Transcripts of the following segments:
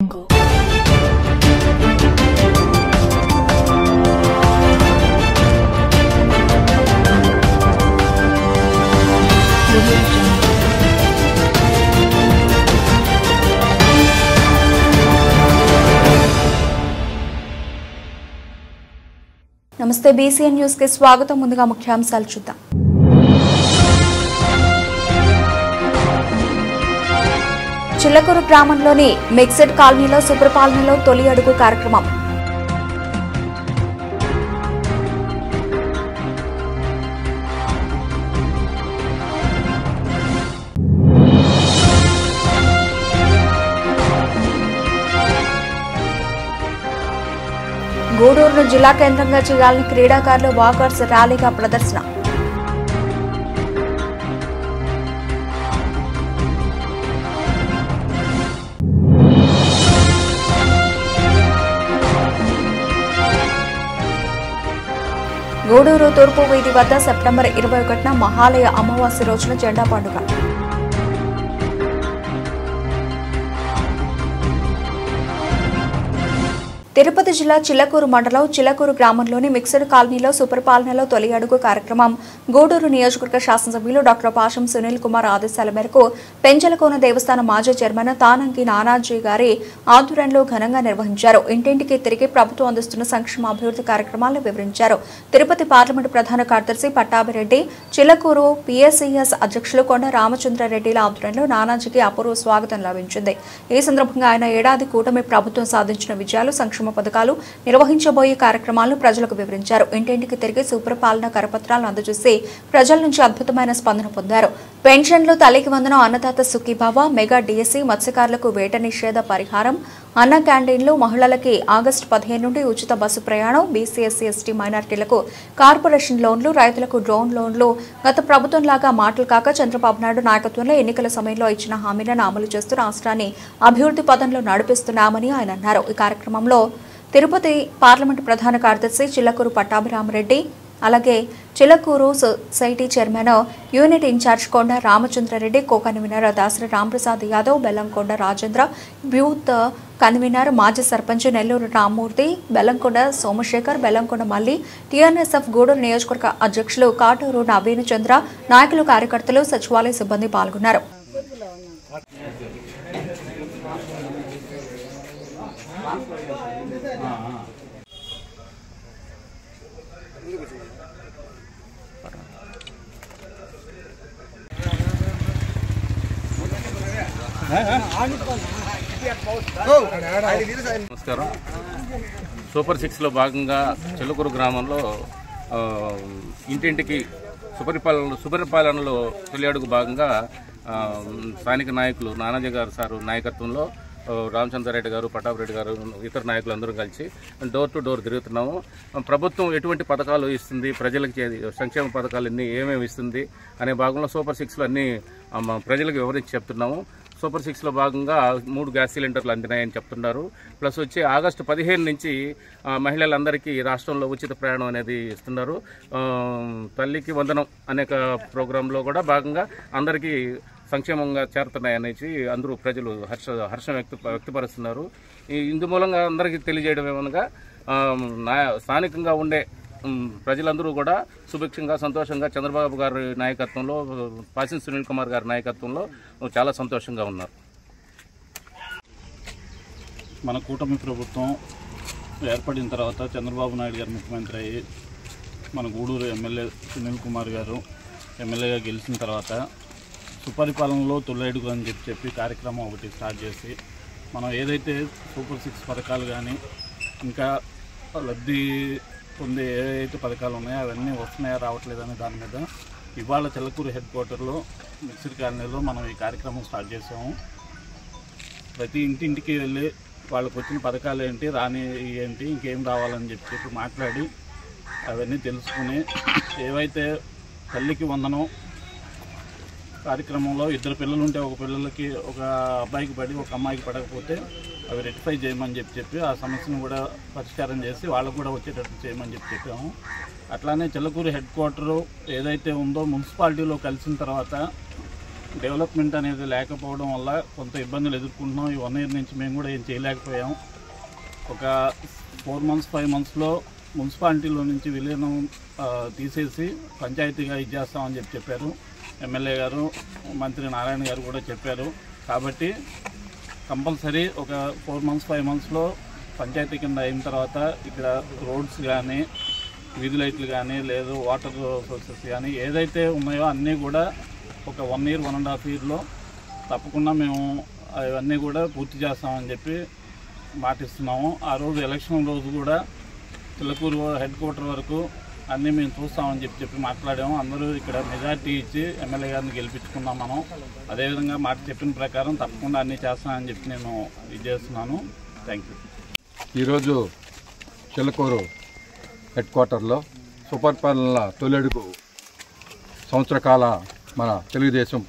నమస్తే BCN news కి స్వాగతం. ముందుగా ముఖ్యాంశాలు చూద్దాం. చిల్లకూరు గ్రామంలోని మిక్స్డ్ కాలనీలో సుప్రపాలనలో తొలి అడుగు కార్యక్రమం. గూడూరును జిల్లా కేంద్రంగా చేయాలని క్రీడాకారులు వాకర్స్ ర్యాలీగా ప్రదర్శన. గూడూరు తూర్పు వీధి వద్ద సెప్టెంబర్ 21న మహాలయ అమావాస్య రోజున జెండా పండుగ. తిరుపతి జిల్లా చిల్లకూరు మండలం చిల్లకూరు గ్రామంలోని మిక్స్డ్ కాలనీలో సుపరిపాలనలో తొలి అడుగు కార్యక్రమం గూడూరు నియోజకవర్గ శాసనసభ్యులు డాక్టర్ పాషం సునీల్ కుమార్ ఆదేశాల మేరకు పెంచలకోన దేవస్థానం మాజీ చైర్మన్ తానంకి నానాజీ గారి ఆధ్వర్యంలో ఘనంగా నిర్వహించారు. ఇంటింటికి తిరిగి ప్రభుత్వం అందిస్తున్న సంక్షేమ అభివృద్ధి కార్యక్రమాలను వివరించారు. తిరుపతి పార్లమెంటు ప్రధాన కార్యదర్శి పట్టాభిరెడ్డి, చిల్లకూరు పిఎస్సిఎస్ అధ్యక్షులు కొండ రామచంద్రారెడ్డిల ఆధ్వర్యంలో నానాజీకి అపూర్వ స్వాగతం లభించింది. ఈ సందర్భంగా ఆయన ఏడాది కూటమి ప్రభుత్వం సాధించిన విజయాలు, సంక్షేమ పథకాలు, నిర్వహించబోయే కార్యక్రమాలను ప్రజలకు వివరించారు. ఇంటింటికి తిరిగి సూపరిపాలన కరపత్రాలను అందజేసి ప్రజల నుంచి అద్భుతమైన స్పందన పొందారు. పెన్షన్లు, తల్లికి వందనం, అన్నదాత సుఖీభావ, మెగా డిఎస్సి, మత్స్యకారులకు వేట నిషేధ పరిహారం, అన్న క్యాంటీన్లు, మహిళలకి ఆగస్టు 15 నుండి ఉచిత బస్సు ప్రయాణం, బీసీ, ఎస్సీ, ఎస్టీ మైనార్టీలకు కార్పొరేషన్ లోన్లు, రైతులకు డ్రోన్ లోన్లు గత ప్రభుత్వంలాగా మాటలు కాక చంద్రబాబు నాయుడు నాయకత్వంలో ఎన్నికల సమయంలో ఇచ్చిన హామీలను అమలు చేస్తూ రాష్ట్రాన్ని అభివృద్ధి పదంలో నడిపిస్తున్నామని ఆయన అన్నారు. ఈ కార్యక్రమంలో తిరుపతి పార్లమెంటు ప్రధాన కార్యదర్శి చిల్లకూరు పట్టాభిరామరెడ్డి, అలాగే Chillakuru society chairman unit incharge Konda Ramachandrareddy, co convener Dasari Ramprasad Yadav, Bellamkonda Rajendra, booth convener మాజీ సర్పంచ్ నెల్లూరు రామ్మూర్తి, బెల్లంకొండ సోమశేఖర్, బెల్లంకొండ మల్లి, టీఆర్ఎస్ఎఫ్ గూడూరు నియోజకవర్గ అధ్యక్షులు కాటూరు నవీన్ చంద్ర, నాయకులు, కార్యకర్తలు, సచివాలయ సిబ్బంది పాల్గొన్నారు. నమస్కారం. సూపర్ 6లో భాగంగా చిల్లకూరు గ్రామంలో ఇంటింటికి సుపరిపాలనలో తొలి అడుగు భాగంగా స్థానిక నాయకులు నానాజీ గారు సారు నాయకత్వంలో రామచంద్రారెడ్డి గారు, పట్టాభిరెడ్డి గారు, ఇతర నాయకులు అందరూ కలిసి డోర్ టు డోర్ తిరుగుతున్నాము. ప్రభుత్వం ఎటువంటి పథకాలు ఇస్తుంది, ప్రజలకి సంక్షేమ పథకాలు ఏమేమి ఇస్తుంది అనే భాగంలో సూపర్ 6లో అన్ని ప్రజలకు వివరించి చెప్తున్నాము. సూపర్ 6లో భాగంగా 3 గ్యాస్ సిలిండర్లు అందినాయని చెప్తున్నారు. ప్లస్ వచ్చి ఆగస్టు 15 నుంచి మహిళలందరికీ రాష్ట్రంలో ఉచిత ప్రయాణం అనేది ఇస్తున్నారు. తల్లికి వందనం అనేక ప్రోగ్రాంలో కూడా భాగంగా అందరికీ సంక్షేమంగా చేరుతున్నాయనేసి అందరూ ప్రజలు హర్షం వ్యక్తపరుస్తున్నారు. ఇందు మూలంగా అందరికీ తెలియజేయడం ఏమనగా స్థానికంగా ఉండే ప్రజలందరూ కూడా సుభిక్షంగా, సంతోషంగా చంద్రబాబు గారి నాయకత్వంలో, పాషం సునీల్ కుమార్ గారి నాయకత్వంలో చాలా సంతోషంగా ఉన్నారు. మన కూటమి ప్రభుత్వం ఏర్పడిన తర్వాత చంద్రబాబు నాయుడు గారు ముఖ్యమంత్రి అయ్యి మన గూడూరు ఎమ్మెల్యే సునీల్ కుమార్ గారు ఎమ్మెల్యేగా గెలిచిన తర్వాత సుపరిపాలనలో తొలి అడుగు అని చెప్పి కార్యక్రమం ఒకటి స్టార్ట్ చేసి మనం ఏదైతే సూపర్ 6 పథకాలు కానీ ఇంకా లబ్ధి పొందే ఏవైతే పథకాలు ఉన్నాయో అవన్నీ వస్తున్నాయా రావట్లేదనే దాని మీద ఇవాళ చిల్లకూరు హెడ్ క్వార్టర్లో మిక్స్డ్ కాలనీలో మనం ఈ కార్యక్రమం స్టార్ట్ చేసాము. ప్రతి ఇంటింటికి వెళ్ళి వాళ్ళకు వచ్చిన పథకాలు ఏంటి, రాని ఏంటి, ఇంకేం రావాలని చెప్పి మాట్లాడి అవన్నీ తెలుసుకుని ఏవైతే తల్లికి వందనం కార్యక్రమంలో 2 పిల్లలు ఉంటే ఒక పిల్లలకి ఒక అబ్బాయికి పడి ఒక అమ్మాయికి పడకపోతే అవి రెక్టిఫై చేయమని చెప్పి ఆ సమస్యను కూడా పరిష్కారం చేసి వాళ్ళకు కూడా వచ్చేటట్టు చేయమని చెప్పాము. అట్లానే చిల్లకూరు హెడ్ క్వార్టరు ఏదైతే ఉందో మున్సిపాలిటీలో కలిసిన తర్వాత డెవలప్మెంట్ అనేది లేకపోవడం వల్ల కొంత ఇబ్బందులు ఎదుర్కొంటున్నాం. ఈ 1 ఇయర్ నుంచి మేము కూడా ఏం చేయలేకపోయాం. ఒక 4 months 5 monthsలో మున్సిపాలిటీలో నుంచి విలీనం తీసేసి పంచాయతీగా ఇచ్చేస్తామని చెప్పారు. ఎమ్మెల్యే గారు, మంత్రి నారాయణ గారు కూడా చెప్పారు. కాబట్టి కంపల్సరీ ఒక 4 months 5 monthsలో పంచాయతీ కింద అయిన తర్వాత ఇక్కడ రోడ్స్ కానీ, వీధి లైట్లు కానీ, లేదు వాటర్ సోర్సెస్ కానీ ఏదైతే ఉన్నాయో అన్నీ కూడా ఒక 1 year 1.5 yearలో తప్పకుండా మేము అవన్నీ కూడా పూర్తి చేస్తామని చెప్పి మాటిస్తున్నాము. ఆ రోజు ఎలక్షన్ రోజు కూడా చిల్లకూరు హెడ్ క్వార్టర్ వరకు అన్నీ మేము చూస్తామని చెప్పి మాట్లాడాము. అందరూ ఇక్కడ మెజార్టీ ఇచ్చి ఎమ్మెల్యే గారిని గెలిపించుకున్నాం మనం. అదేవిధంగా మాట చెప్పిన ప్రకారం తప్పకుండా అన్నీ చేస్తామని చెప్పి నేను ఇది చేస్తున్నాను. Thank you. ఈరోజు చిల్లకూరు హెడ్ క్వార్టర్లో సుపరిపాలన తొలడుగు సంవత్సర కాల మన తెలుగుదేశం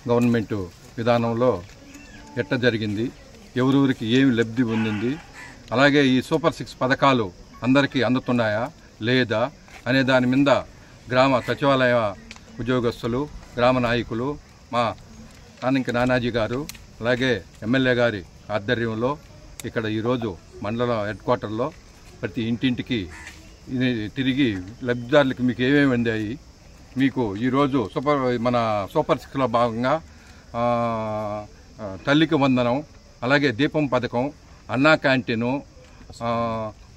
గవర్నమెంట్ విధానంలో ఎట్ట జరిగింది, ఎవరెవరికి ఏమి లబ్ధి పొందింది, అలాగే ఈ సూపర్ 6 పథకాలు అందరికీ అందుతున్నాయా లేదా అనే దాని మీద గ్రామ సచివాలయ ఉద్యోగస్తులు, గ్రామ నాయకులు, మా నానాజీ గారు, అలాగే ఎమ్మెల్యే గారి ఆధ్వర్యంలో ఇక్కడ ఈరోజు మండల హెడ్ క్వార్టర్లో ప్రతి ఇంటింటికి తిరిగి లబ్ధిదారులకి మీకు ఏమేమి అందాయి, మీకు ఈరోజు మన సూపర్ 6లో భాగంగా తల్లికి వందనం, అలాగే దీపం పథకం, అన్నా క్యాంటీను,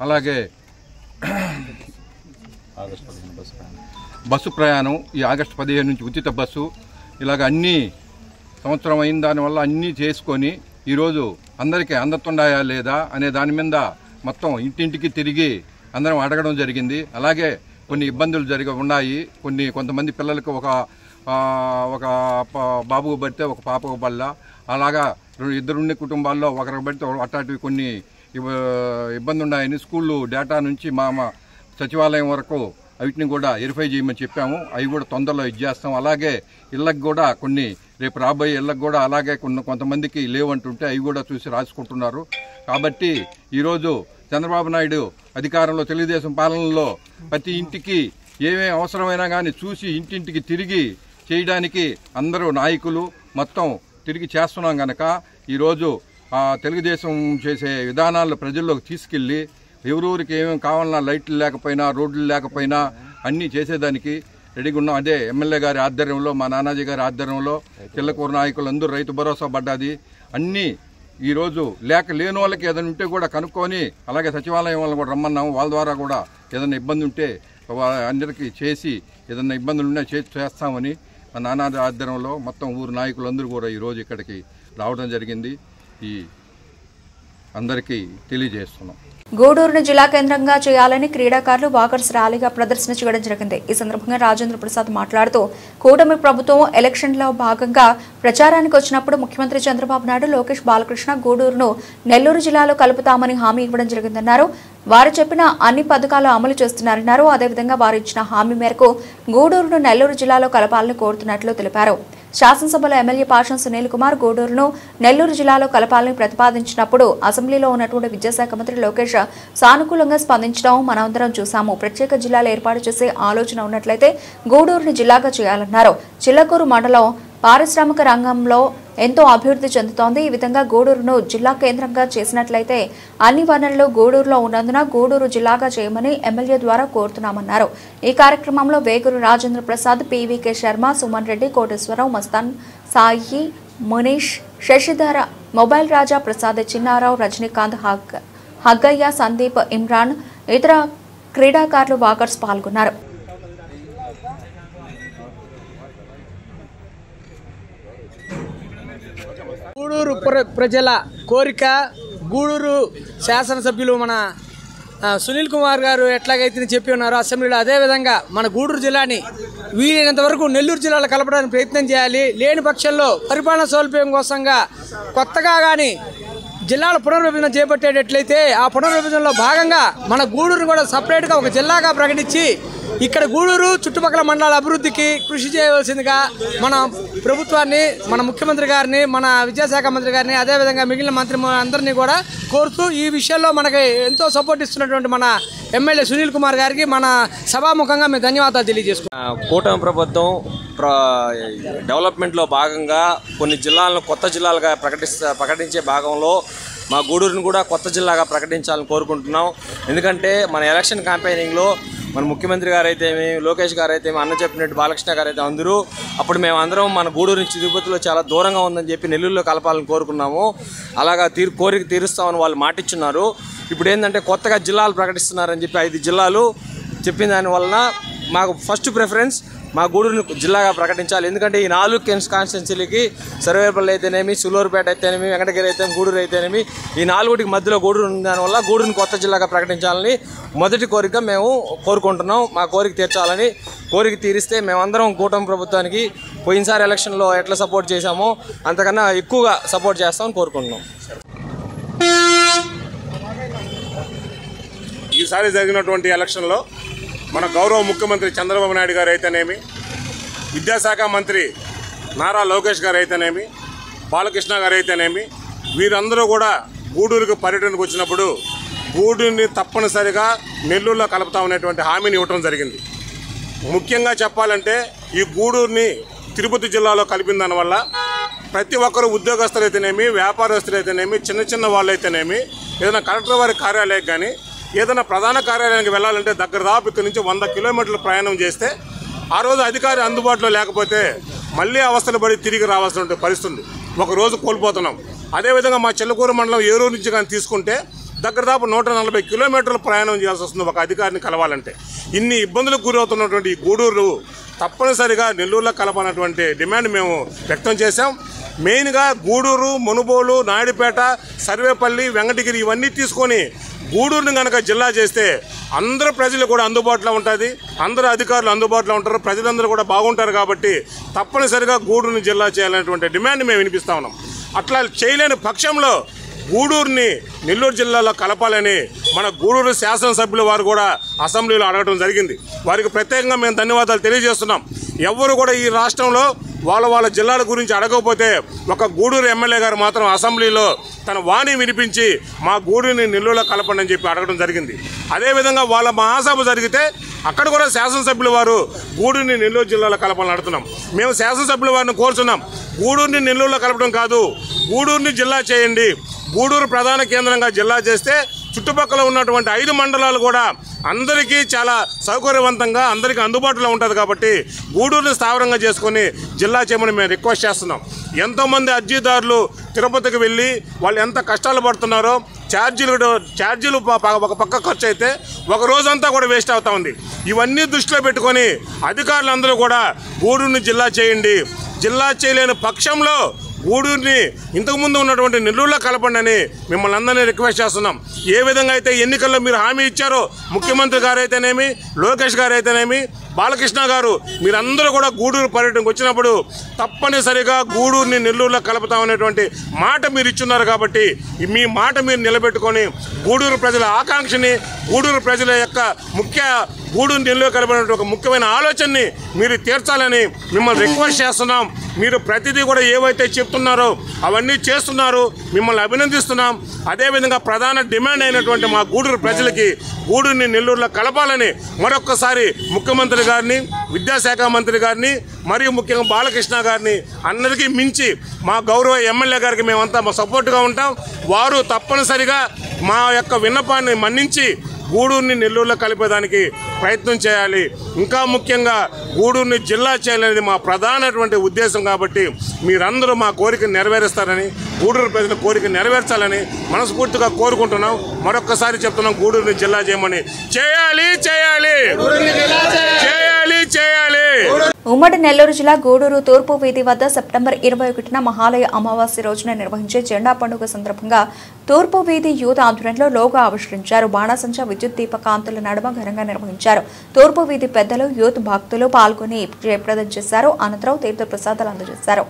అలాగే బస్సు ప్రయాణం, ఈ ఆగస్టు 15 నుంచి ఉచిత బస్సు, ఇలాగ అన్నీ సంవత్సరం అయిన దానివల్ల అన్నీ చేసుకొని ఈరోజు అందరికీ అందుతున్నాయా లేదా అనే దాని మీద మొత్తం ఇంటింటికి తిరిగి అందరం అడగడం జరిగింది. అలాగే కొన్ని ఇబ్బందులు ఉన్నాయి. కొంతమంది పిల్లలకు ఒక బాబుకు పడితే ఒక పాపకు పడలా, అలాగా 2 కుటుంబాల్లో ఒకరికి పడితే అట్లాంటివి కొన్ని ఇబ్బంది ఉన్నాయని స్కూళ్ళు డేటా నుంచి మా సచివాలయం వరకు వీటిని కూడా వెరిఫై చేయమని చెప్పాము. అవి కూడా తొందరలో ఇచ్చేస్తాం. అలాగే ఇళ్ళకు కూడా కొన్ని రేపు రాబోయే ఇళ్ళకు కూడా అలాగే కొంతమందికి లేవంటుంటే అవి కూడా చూసి రాసుకుంటున్నారు. కాబట్టి ఈరోజు చంద్రబాబు నాయుడు అధికారంలో తెలుగుదేశం పాలనలో ప్రతి ఇంటికి ఏమేమి అవసరమైనా కానీ చూసి ఇంటింటికి తిరిగి చేయడానికి అందరూ నాయకులు మొత్తం తిరిగి చేస్తున్నాం కనుక ఈరోజు తెలుగుదేశం చేసే విధానాలను ప్రజల్లోకి తీసుకెళ్లి ఎవరెవరికి ఏమేమి కావాలన్నా లైట్లు లేకపోయినా, రోడ్లు లేకపోయినా అన్నీ చేసేదానికి రెడీగా ఉన్నాం. అదే ఎమ్మెల్యే గారి ఆధ్వర్యంలో, మా నానాజీ గారి ఆధ్వర్యంలో చిల్లకూరు నాయకులు అందరూ రైతు భరోసా పడ్డది. అన్నీ ఈరోజు లేని వాళ్ళకి ఏదైనా ఉంటే కూడా కనుక్కొని, అలాగే సచివాలయం వాళ్ళని కూడా రమ్మన్నాము. వాళ్ళ ద్వారా కూడా ఏదైనా ఇబ్బంది ఉంటే అందరికీ చేసి ఏదైనా ఇబ్బందులు ఉన్నా చేస్తామని మా నానాజీ ఆధ్వర్యంలో మొత్తం ఊరు నాయకులందరూ కూడా ఈరోజు ఇక్కడికి రావడం జరిగింది. ఈ అందరికీ తెలియజేస్తున్నాం. గూడూరును జిల్లా కేంద్రంగా చేయాలని క్రీడాకారులు వాకర్స్ ర్యాలీగా ప్రదర్శన చేయడం జరిగింది. ఈ సందర్భంగా రాజేంద్ర ప్రసాద్ మాట్లాడుతూ కూటమి ప్రభుత్వం ఎలక్షన్లో భాగంగా ప్రచారానికి వచ్చినప్పుడు ముఖ్యమంత్రి చంద్రబాబు నాయుడు, లోకేష్ బాలకృష్ణ గూడూరును నెల్లూరు జిల్లాలో కలుపుతామని హామీ ఇవ్వడం జరిగిందన్నారు. వారు చెప్పిన అన్ని పథకాలు అమలు చేస్తున్నారన్నారు. అదేవిధంగా వారు ఇచ్చిన హామీ మేరకు గూడూరును నెల్లూరు జిల్లాలో కలపాలని కోరుతున్నట్లు తెలిపారు. శాసనసభలో ఎమ్మెల్యే పాషం సునీల్ కుమార్ గూడూరును నెల్లూరు జిల్లాలో కలపాలని ప్రతిపాదించినప్పుడు అసెంబ్లీలో ఉన్నటువంటి విద్యాశాఖ మంత్రి లోకేష్ సానుకూలంగా స్పందించడం మనందరం చూశాము. ప్రత్యేక జిల్లాలు ఏర్పాటు చేసే ఆలోచన ఉన్నట్లయితే గూడూరుని జిల్లాగా చేయాలన్నారు. చిల్లకూరు మండలం పారిశ్రామిక రంగంలో ఎంతో అభివృద్ధి చెందుతోంది. ఈ విధంగా గూడూరును జిల్లా కేంద్రంగా చేసినట్లయితే అన్ని వనరులు గూడూరులో ఉన్నందున గూడూరు జిల్లాగా చేయమని ఎమ్మెల్యే ద్వారా కోరుతున్నామన్నారు. ఈ కార్యక్రమంలో వేగురు రాజేంద్ర ప్రసాద్, పీవీకే శర్మ, సుమన్ రెడ్డి, కోటేశ్వరరావు, మస్తాన్, సాయి, మునీష్, శశిధర, మొబైల్ రాజా, ప్రసాద్, చిన్నారావు, రజనీకాంత్, హగ్గయ్య, సందీప్, ఇమ్రాన్, ఇతర క్రీడాకారులు, వాకర్స్ పాల్గొన్నారు. గూడూరు ప్రజల కోరిక, గూడూరు శాసనసభ్యులు మన సునీల్ కుమార్ గారు ఎట్లాగైతే చెప్పి ఉన్నారో అసెంబ్లీలో, అదేవిధంగా మన గూడూరు జిల్లాని వీలైనంత వరకు నెల్లూరు జిల్లాలో కలపడానికి ప్రయత్నం చేయాలి. లేని పక్షంలో పరిపాలన సౌలభ్యం కోసంగా కొత్తగా కానీ జిల్లాల పునర్విభజన చేపట్టేటట్లయితే ఆ పునర్విభజనలో భాగంగా మన గూడూరును కూడా సపరేట్గా ఒక జిల్లాగా ప్రకటించి ఇక్కడ గూడూరు చుట్టుపక్కల మండలాల అభివృద్ధికి కృషి చేయవలసిందిగా మన ప్రభుత్వాన్ని, మన ముఖ్యమంత్రి గారిని, మన విద్యాశాఖ మంత్రి గారిని, అదేవిధంగా మిగిలిన మంత్రి అందరినీ కూడా కోరుతూ ఈ విషయంలో మనకి ఎంతో సపోర్ట్ ఇస్తున్నటువంటి మన ఎమ్మెల్యే సునీల్ కుమార్ గారికి మన సభాముఖంగా మేము ధన్యవాదాలు తెలియజేసుకున్నాం. కూటమి ప్రభుత్వం డెవలప్మెంట్లో భాగంగా కొన్ని జిల్లాలను కొత్త జిల్లాలుగా ప్రకటించే భాగంలో మా గూడూరుని కూడా కొత్త జిల్లాగా ప్రకటించాలని కోరుకుంటున్నాం. ఎందుకంటే మన ఎలక్షన్ క్యాంపెయినింగ్లో మన ముఖ్యమంత్రి గారు అయితేమి, లోకేష్ గారు అయితేమి, అన్న చెప్పినట్టు బాలకృష్ణ గారు అయితే అందరూ అప్పుడు మేము అందరం మన గూడూరు నుంచి తిరుపతిలో చాలా దూరంగా ఉందని చెప్పి నెల్లూరులో కలపాలని కోరుకున్నాము. అలాగా కోరిక తీరుస్తామని వాళ్ళు మాటిచ్చున్నారు. ఇప్పుడు ఏంటంటే కొత్తగా జిల్లాలు ప్రకటిస్తున్నారని చెప్పి 5 జిల్లాలు చెప్పిన దానివలన మాకు ఫస్ట్ ప్రిఫరెన్స్ మా గూడూరుని జిల్లాగా ప్రకటించాలి. ఎందుకంటే ఈ 4 కాన్స్టిట్యున్సీలకి సర్వేపల్లి అయితేనేమి, సులూరుపేట అయితేనేమి, వెంకటగిరి అయితేనేమి, గూడూరు అయితేనేమి ఈ 4టికి మధ్యలో గూడూరు ఉన్న దానివల్ల గూడూరుని కొత్త జిల్లాగా ప్రకటించాలని మొదటి కోరిక మేము కోరుకుంటున్నాం. మా కోరిక తీర్చాలని, కోరిక తీరిస్తే మేమందరం కూటమి ప్రభుత్వానికి పోయినసారి ఎలక్షన్లో ఎట్లా సపోర్ట్ చేశామో అంతకన్నా ఎక్కువగా సపోర్ట్ చేస్తామని కోరుకుంటున్నాం. ఈసారి జరిగినటువంటి ఎలక్షన్లో మన గౌరవ ముఖ్యమంత్రి చంద్రబాబు నాయుడు గారు అయితేనేమి, విద్యాశాఖ మంత్రి నారా లోకేష్ గారు అయితేనేమి, బాలకృష్ణ గారు అయితేనేమి, వీరందరూ కూడా గూడూరుకు పర్యటనకు వచ్చినప్పుడు గూడూరుని తప్పనిసరిగా నెల్లూరులో కలుపుతామనేటువంటి హామీని ఇవ్వడం జరిగింది. ముఖ్యంగా చెప్పాలంటే ఈ గూడూరుని తిరుపతి జిల్లాలో కలిపిన దానివల్ల ప్రతి ఒక్కరు ఉద్యోగస్తులు అయితేనేమి, వ్యాపారస్తులు అయితేనేమి, చిన్న వాళ్ళు అయితేనేమి, ఏదైనా కలెక్టర్ వారి కార్యాలయం కానీ ఏదైనా ప్రధాన కార్యాలయానికి వెళ్ళాలంటే దాపు ఇక్కడ నుంచి 100 కిలోమీటర్లు ప్రయాణం చేస్తే ఆ రోజు అధికారి అందుబాటులో లేకపోతే మళ్ళీ అవస్థలు పడి తిరిగి రావాల్సిన పరిస్థితి ఒక రోజు కోల్పోతున్నాం. అదేవిధంగా మా చిల్లకూరు మండలం ఏరూరు నుంచి కానీ తీసుకుంటే దాపు 140 కిలోమీటర్లు ప్రయాణం చేయాల్సి వస్తుంది ఒక అధికారిని కలవాలంటే. ఇన్ని ఇబ్బందులకు గురవుతున్నటువంటి ఈ గూడూరు తప్పనిసరిగా నెల్లూరులో కలపాలన్నటువంటి డిమాండ్ మేము వ్యక్తం చేశాం. మెయిన్గా గూడూరు, మునుబోలు, నాయుడుపేట, సర్వేపల్లి, వెంకటగిరి ఇవన్నీ తీసుకొని గూడూరుని కనుక జిల్లా చేస్తే అందరూ ప్రజలు కూడా అందుబాటులో ఉంటుంది, అందరూ అధికారులు అందుబాటులో ఉంటారు, ప్రజలందరూ కూడా బాగుంటారు. కాబట్టి తప్పనిసరిగా గూడూరుని జిల్లా చేయాలనేటువంటి డిమాండ్ మేము వినిపిస్తా ఉన్నాం. అట్లా చేయలేని పక్షంలో గూడూరుని నెల్లూరు జిల్లాలో కలపాలని మన గూడూరు శాసనసభ్యులు వారు కూడా అసెంబ్లీలో అడగడం జరిగింది. వారికి ప్రత్యేకంగా మేము ధన్యవాదాలు తెలియజేస్తున్నాం. ఎవరు కూడా ఈ రాష్ట్రంలో వాళ్ళ జిల్లాల గురించి అడగకపోతే ఒక గూడూరు ఎమ్మెల్యే గారు మాత్రం అసెంబ్లీలో తన వాణి వినిపించి మా గూడూరుని నెల్లూరులో కలపండి అని చెప్పి అడగడం జరిగింది. అదేవిధంగా వాళ్ళ మహాసభ జరిగితే అక్కడ కూడా శాసనసభ్యుల వారు గూడూరుని నెల్లూరు జిల్లాలో కలపాలని అడుగుతున్నాం. మేము శాసనసభ్యుల వారిని కోరుతున్నాం, గూడూరుని నెల్లూరులో కలపడం కాదు, గూడూరుని జిల్లా చేయండి. గూడూరు ప్రధాన కేంద్రంగా జిల్లా చేస్తే చుట్టుపక్కల ఉన్నటువంటి 5 మండలాలు కూడా అందరికీ చాలా సౌకర్యవంతంగా అందరికీ అందుబాటులో ఉంటుంది. కాబట్టి గూడూరుని స్థావరంగా చేసుకొని జిల్లా చేయమని మేము రిక్వెస్ట్ చేస్తున్నాం. ఎంతోమంది అర్జీదారులు తిరుపతికి వెళ్ళి వాళ్ళు ఎంత కష్టాలు పడుతున్నారో, ఛార్జీలు ఒక పక్క ఖర్చు అయితే ఒక రోజంతా కూడా వేస్ట్ అవుతా ఉంది. ఇవన్నీ దృష్టిలో పెట్టుకొని అధికారులందరూ కూడా గూడూరుని జిల్లా చేయండి. జిల్లా చేయలేని పక్షంలో గూడూరుని ఇంతకుముందు ఉన్నటువంటి నెల్లూరులో కలపండి అని మిమ్మల్ని అందరినీ రిక్వెస్ట్ చేస్తున్నాం. ఏ విధంగా అయితే ఎన్నికల్లో మీరు హామీ ఇచ్చారో ముఖ్యమంత్రి గారు అయితేనేమి, లోకేష్ గారు అయితేనేమి, బాలకృష్ణ గారు మీరందరూ కూడా గూడూరు పర్యటనకు వచ్చినప్పుడు తప్పనిసరిగా గూడూరుని నెల్లూరులో కలుపుతామనేటువంటి మాట మీరు ఇచ్చున్నారు. కాబట్టి మీ మాట మీరు నిలబెట్టుకొని గూడూరు ప్రజల ఆకాంక్షని, గూడూరు ప్రజల యొక్క గూడూరు నెల్లూరు కలపడానికి ఒక ముఖ్యమైన ఆలోచనని మీరు తీర్చాలని మిమ్మల్ని రిక్వెస్ట్ చేస్తున్నాం. మీరు ప్రతిదీ కూడా ఏవైతే చెప్తున్నారో అవన్నీ చేస్తున్నారు, మిమ్మల్ని అభినందిస్తున్నాం. అదేవిధంగా ప్రధాన డిమాండ్ అయినటువంటి మా గూడూరు ప్రజలకి గూడూరుని నెల్లూరులో కలపాలని మరొక్కసారి ముఖ్యమంత్రి గారిని, విద్యాశాఖ మంత్రి గారిని, మరియు ముఖ్యంగా బాలకృష్ణ గారిని అందరికీ మించి మా గౌరవ ఎమ్మెల్యే గారికి మేమంతా సపోర్ట్గా ఉంటాం. వారు తప్పనిసరిగా మా యొక్క విన్నపాన్ని మన్నించి గూడూరుని నెల్లూరులో కలిపేదానికి ప్రయత్నం చేయాలి. ఇంకా ముఖ్యంగా గూడూరుని జిల్లా చేయాలనేది మా ప్రధానటువంటి ఉద్దేశం. కాబట్టి మీరందరూ మా కోరిక నెరవేరుస్తారని, గూడూరు ప్రజల కోరిక నెరవేర్చాలని మనస్ఫూర్తిగా కోరుకుంటున్నాం. మరొక్కసారి చెప్తున్నాం, గూడూరుని జిల్లా చేయమని. చేయాలి చేయాలి చేయాలి చేయాలి. ఉమ్మడి నెల్లూరు జిల్లా గూడూరు తూర్పు వీధి వద్ద సెప్టెంబర్ 21న మహాలయ అమావాస్య రోజున నిర్వహించే జెండా పండుగ సందర్భంగా తూర్పు వీధి యూత్ ఆధ్వర్యంలో లోగో ఆవిష్కరించారు. బాణాసంచా విద్యుత్ దీప కాంతుల నడుమ ఘనంగా నిర్వహించారు. తూర్పు వీధి పెద్దలు, యూత్ భక్తులు పాల్గొని జయప్రదం చేశారు. అనంతరం తీర్థ ప్రసాదాలు అందజేశారు.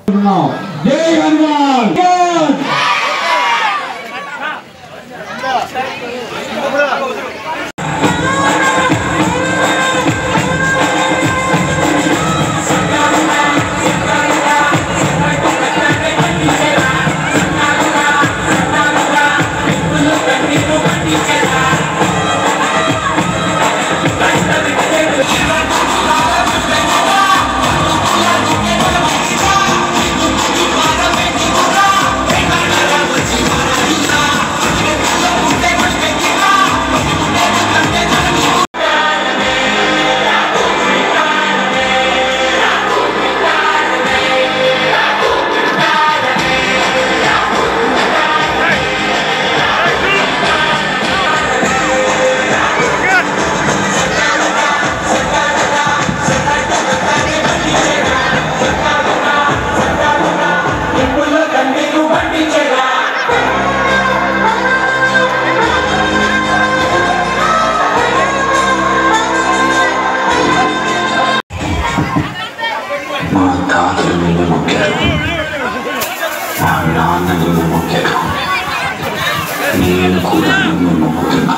నేను కూడా నిన్ను నమ్ముతున్నా.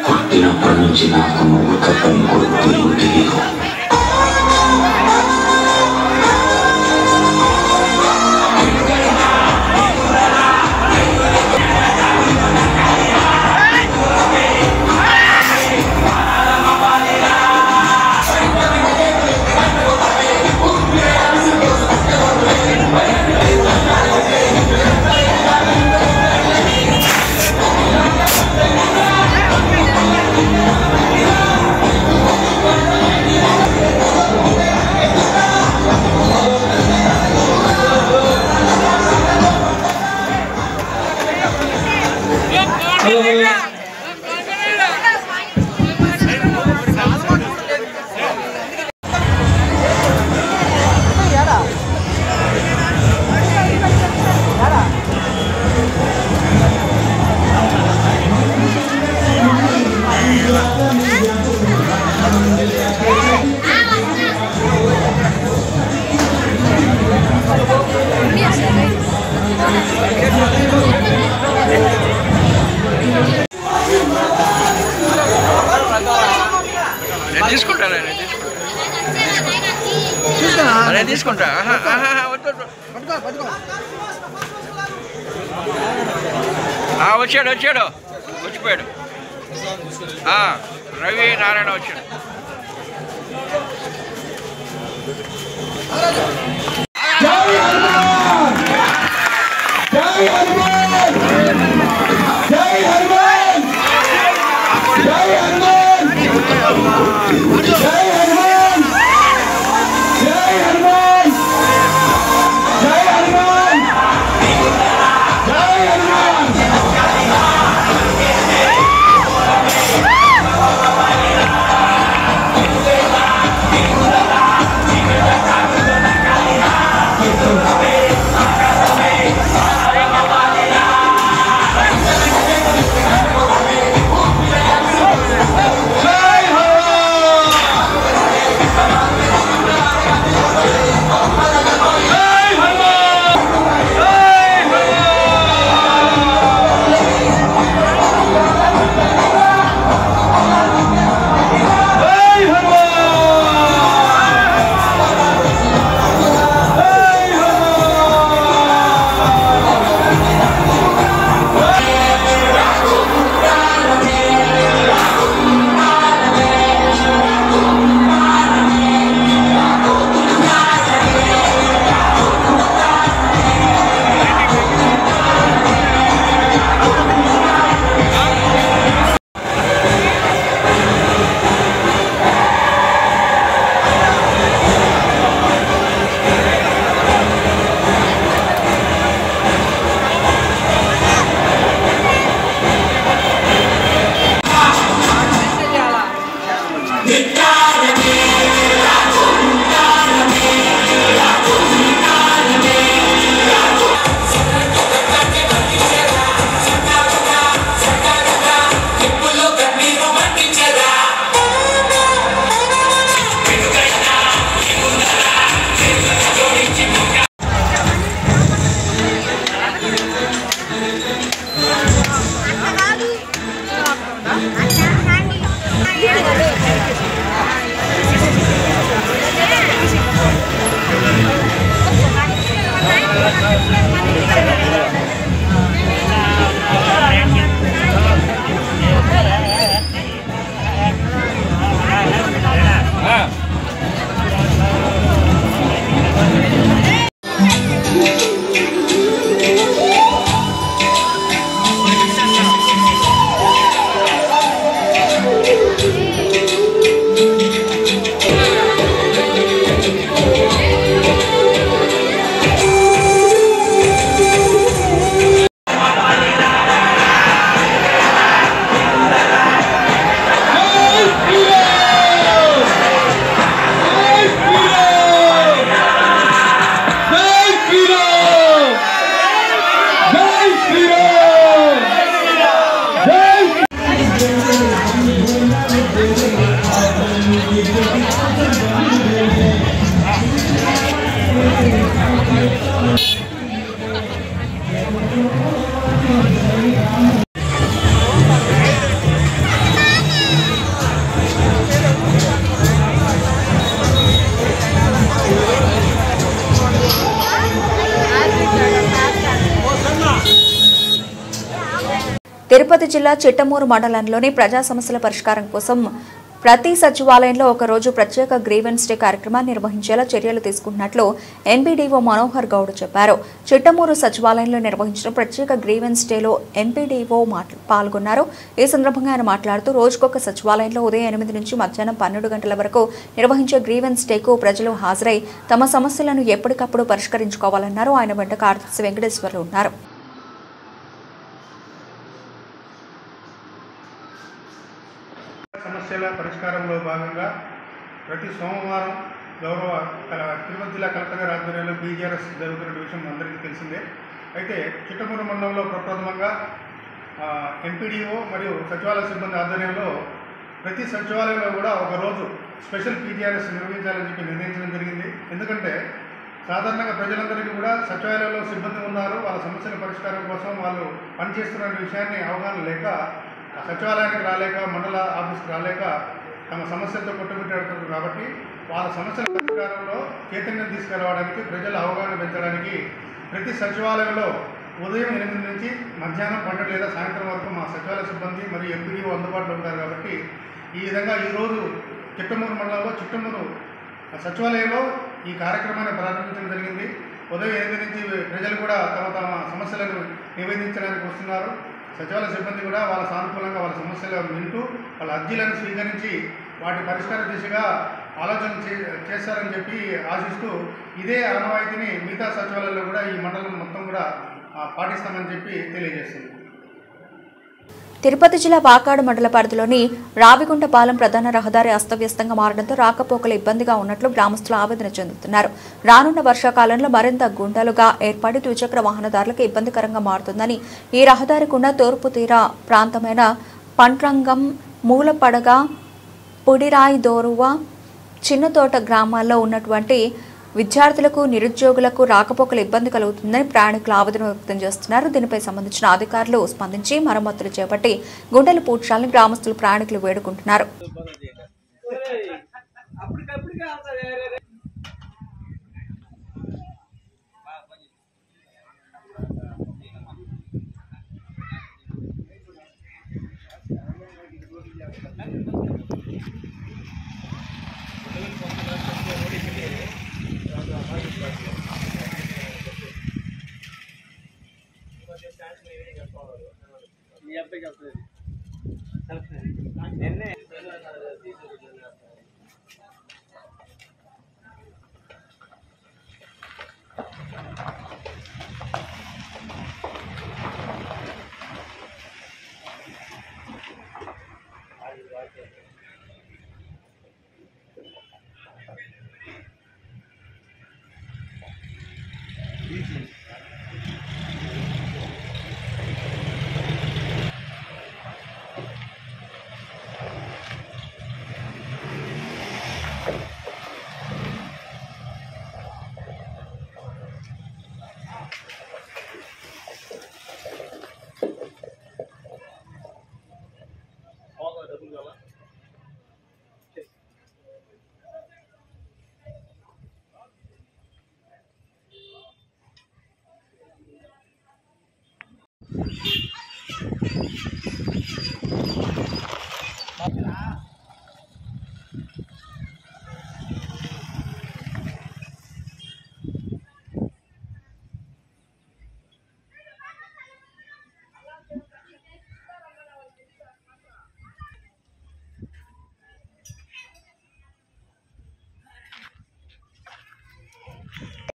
పుట్టినప్పటి నుంచి నాకు నువ్వు తప్ప ఇంకొక దేవుడు తెలియదు. తీసుకుంటా వచ్చాడు వచ్చిపోయాడు. రవి నారాయణ వచ్చాడు. తిరుపతి జిల్లా చిట్టమూరు మండలంలోని ప్రజా సమస్యల పరిష్కారం కోసం ప్రతి సచివాలయంలో ఒక రోజు ప్రత్యేక గ్రీవెన్స్ డే కార్యక్రమాన్ని నిర్వహించేలా చర్యలు తీసుకుంటున్నట్లు ఎంపీడీఓ మనోహర్ గౌడ్ చెప్పారు. చిట్టమూరు సచివాలయంలో నిర్వహించిన ప్రత్యేక గ్రీవెన్స్ డేలో ఎంపీడీఓ పాల్గొన్నారు. ఈ సందర్భంగా ఆయన మాట్లాడుతూ రోజుకొక సచివాలయంలో ఉదయం 8 నుంచి మధ్యాహ్నం 12 గంటల వరకు నిర్వహించే గ్రీవెన్స్ డేకు ప్రజలు హాజరై తమ సమస్యలను ఎప్పటికప్పుడు పరిష్కరించుకోవాలన్నారు. ఆయన వెంట కార్తీక్ వెంకటేశ్వర్లు ఉన్నారు. సమస్యల పరిష్కారంలో భాగంగా ప్రతి సోమవారం గౌరవ తిరుపతి జిల్లా కలెక్టర్ గారి ఆధ్వర్యంలో బీజీఆర్ఎస్ జరుగుతున్న విషయం అందరికీ తెలిసిందే. అయితే చిట్టమూరు మండలంలో ప్రప్రథమంగా ఎంపీడీఓ మరియు సచివాలయ సిబ్బంది ఆధ్వర్యంలో ప్రతి సచివాలయంలో కూడా ఒకరోజు స్పెషల్ పీజీఆర్ఎస్ నిర్వహించాలని చెప్పి నిర్ణయించడం జరిగింది. ఎందుకంటే సాధారణంగా ప్రజలందరికీ కూడా సచివాలయంలో సిబ్బంది ఉన్నారు, వాళ్ళ సమస్యల పరిష్కారం కోసం వాళ్ళు పనిచేస్తున్న విషయాన్ని అవగాహన లేక సచివాలయానికి రాలేక మండల ఆఫీస్కి రాలేక తమ సమస్యలతో కొట్టుమిట్టాడుతున్నారు. కాబట్టి వాళ్ళ సమస్యల పరిష్కారంలో చైతన్యం తీసుకురావడానికి ప్రజల అవగాహన పెంచడానికి ప్రతి సచివాలయంలో ఉదయం 8 నుంచి మధ్యాహ్నం 12 లేదా సాయంత్రం వరకు మా సచివాలయ సిబ్బంది మరియు ఎంపీడీఓ అందుబాటులో ఉంటారు. కాబట్టి ఈ విధంగా ఈరోజు చిట్టమూరు మండలంలో చిట్టమూరు సచివాలయంలో ఈ కార్యక్రమాన్ని ప్రారంభించడం జరిగింది. ఉదయం 8 నుంచి ప్రజలు కూడా తమ సమస్యలను నివేదించడానికి వస్తున్నారు. సచివాలయ సిబ్బంది కూడా వాళ్ళ సానుకూలంగా వాళ్ళ సమస్యలను వింటూ వాళ్ళ అర్జీలను స్వీకరించి వాటి పరిష్కార దిశగా ఆలోచన చేస్తారని చెప్పి ఆశిస్తూ ఇదే ఆనవాయితీని మిగతా సచివాలయాల్లో కూడా ఈ మండలం మొత్తం కూడా పాటిస్తామని చెప్పి తెలియజేస్తుంది. తిరుపతి జిల్లా వాకాడు మండల పరిధిలోని రావిగుంటపాలెం ప్రధాన రహదారి అస్తవ్యస్తంగా మారడంతో రాకపోకలు ఇబ్బందిగా ఉన్నట్లు గ్రామస్తులు ఆవేదన చెందుతున్నారు. రానున్న వర్షాకాలంలో మరింత గుంటలుగా ఏర్పడి ద్విచక్ర వాహనదారులకు ఇబ్బందికరంగా మారుతుందని ఈ రహదారి గుండా తూర్పు తీర ప్రాంతమైన పంట్రంగం, మూలపడగ, పుడిరాయి దోరువ, చిన్నతోట గ్రామాల్లో ఉన్నటువంటి విద్యార్థులకు, నిరుద్యోగులకు రాకపోకలు ఇబ్బంది కలుగుతుందని ప్రయాణికులు ఆవేదన వ్యక్తం చేస్తున్నారు. దీనిపై సంబంధించిన అధికారులు స్పందించి మరమ్మతులు చేపట్టి గుండెలు పూడ్చాలని గ్రామస్తులు, ప్రయాణికులు వేడుకుంటున్నారు.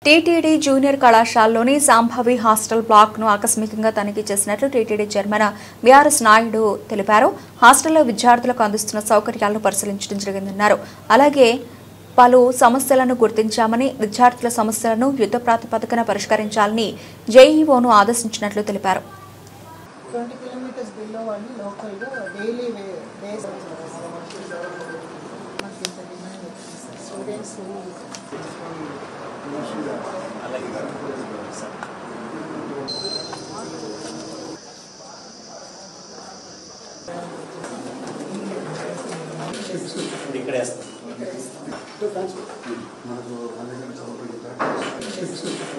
TTD junior కళాశాలలోని Sambhavi hostel black ను ఆకస్మికంగా తనిఖీ చేసినట్లు టీటీడీ చైర్మన్ బీఆర్ఎస్ నాయుడు తెలిపారు. హాస్టల్లో విద్యార్థులకు అందిస్తున్న సౌకర్యాలను పరిశీలించడం జరిగిందన్నారు. అలాగే పలు సమస్యలను గుర్తించామని, విద్యార్థుల సమస్యలను యుద్ధ ప్రాతిపదికన పరిష్కరించాలని జేఈఓను ఆదేశించినట్లు తెలిపారు. 20 kilometers below వాళ్ళు లోకల్ గా డైలీ బేస్ స్టూడెంట్స్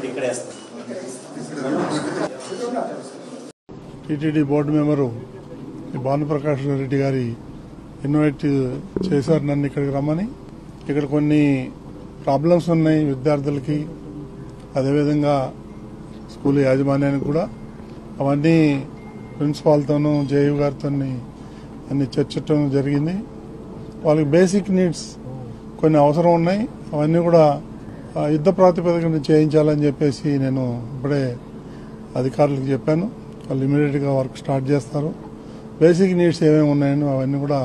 ఇక్కడే TTD board member Bhanuprakash Reddy గారి ఇన్వైట్ చేశారు నన్ను ఇక్కడికి రమ్మని. ఇక్కడ కొన్ని ప్రాబ్లమ్స్ ఉన్నాయి విద్యార్థులకి, అదేవిధంగా స్కూల్ యాజమాన్యానికి కూడా. అవన్నీ ప్రిన్సిపాల్తోనూ జేయూ గారితో అన్ని చర్చించడం జరిగింది. వాళ్ళకి బేసిక్ నీడ్స్ కొన్ని అవసరం ఉన్నాయి, అవన్నీ కూడా యుద్ధ ప్రాతిపదికన చేయించాలని చెప్పేసి నేను ఇప్పుడే అధికారులకు చెప్పాను. వాళ్ళు ఇమీడియట్గా వర్క్ స్టార్ట్ చేస్తారు. బేసిక్ నీడ్స్ ఏమేమి ఉన్నాయని అవన్నీ కూడా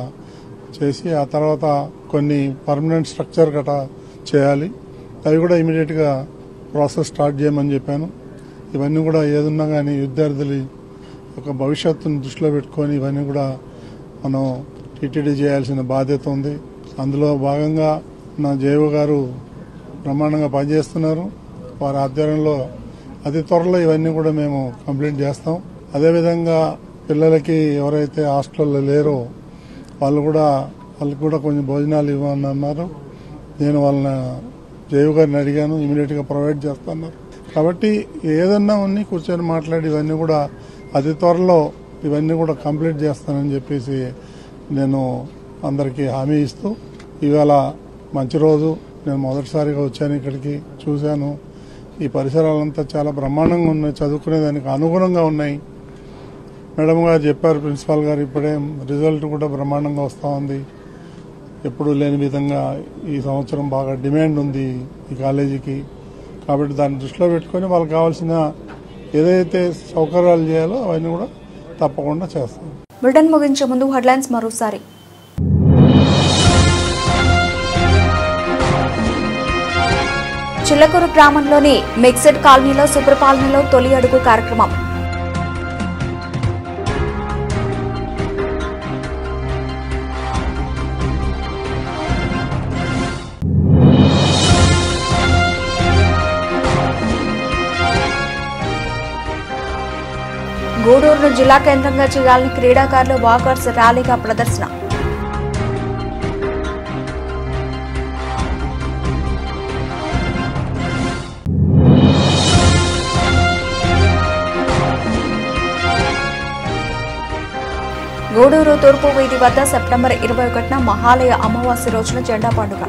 చేసి ఆ తర్వాత కొన్ని పర్మనెంట్ స్ట్రక్చర్ గట్రా చేయాలి, అవి కూడా ఇమీడియట్గా ప్రాసెస్ స్టార్ట్ చేయమని చెప్పాను. ఇవన్నీ కూడా ఏదున్నా కానీ విద్యార్థుల యొక్క భవిష్యత్తును దృష్టిలో పెట్టుకొని ఇవన్నీ కూడా మనం టీటీడీ చేయాల్సిన బాధ్యత ఉంది. అందులో భాగంగా నా జేఓ గారు బ్రహ్మాండంగా పనిచేస్తున్నారు. వారి ఆధ్వర్యంలో అతి త్వరలో ఇవన్నీ కూడా మేము కంప్లీట్ చేస్తాం. అదేవిధంగా పిల్లలకి ఎవరైతే హాస్టల్లో లేరో వాళ్ళకి కూడా కొంచెం భోజనాలు ఇవ్వమని అన్నారు. నేను వాళ్ళని జేఓ గారిని అడిగాను, ఇమీడియట్గా ప్రొవైడ్ చేస్తున్నారు. కాబట్టి ఏదన్నా ఉన్ని కూర్చొని మాట్లాడి ఇవన్నీ కూడా అతి త్వరలో ఇవన్నీ కూడా కంప్లీట్ చేస్తానని చెప్పేసి నేను అందరికీ హామీ ఇస్తూ, ఇవాళ మంచి రోజు, నేను మొదటిసారిగా వచ్చాను ఇక్కడికి, చూశాను. ఈ పరిసరాలంతా చాలా బ్రహ్మాండంగా ఉన్నాయి, చదువుకునేదానికి అనుగుణంగా ఉన్నాయి. మేడం గారు చెప్పారు, ప్రిన్సిపాల్ గారు, ఇప్పుడే రిజల్ట్ కూడా బ్రహ్మాండంగా వస్తూ ఉంది. ఎప్పుడు లేని విధంగా ఈ సంవత్సరం బాగా డిమాండ్ ఉంది ఈ కాలేజీకి. కాబట్టి దాన్ని దృష్టిలో పెట్టుకొని వాళ్ళకి కావాల్సిన ఏదైతే సౌకర్యాలు చేయాలో అవన్నీ కూడా తప్పకుండా చేస్తాం. బులెటిన్ ముగించే ముందు హెడ్లైన్స్ మరోసారి. చిల్లకూరు గ్రామంలోని మిక్స్డ్ కాలనీలో సుప్రపాలనలో తొలి అడుగు కార్యక్రమం. గూడూరును జిల్లా కేంద్రంగా చేయాలని క్రీడాకారులు వాకర్స్ ర్యాలీగా ప్రదర్శన. గూడూరు తూర్పు వీధి వద్ద సెప్టెంబర్ 21న మహాలయ అమావాస్య రోజున జెండా పండుగ.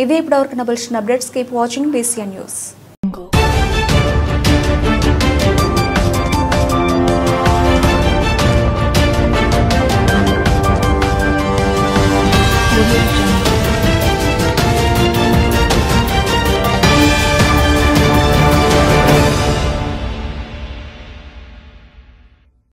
ఇవి ఇప్పటివరకు నబుల్చిన updates. Keep watching BCN news.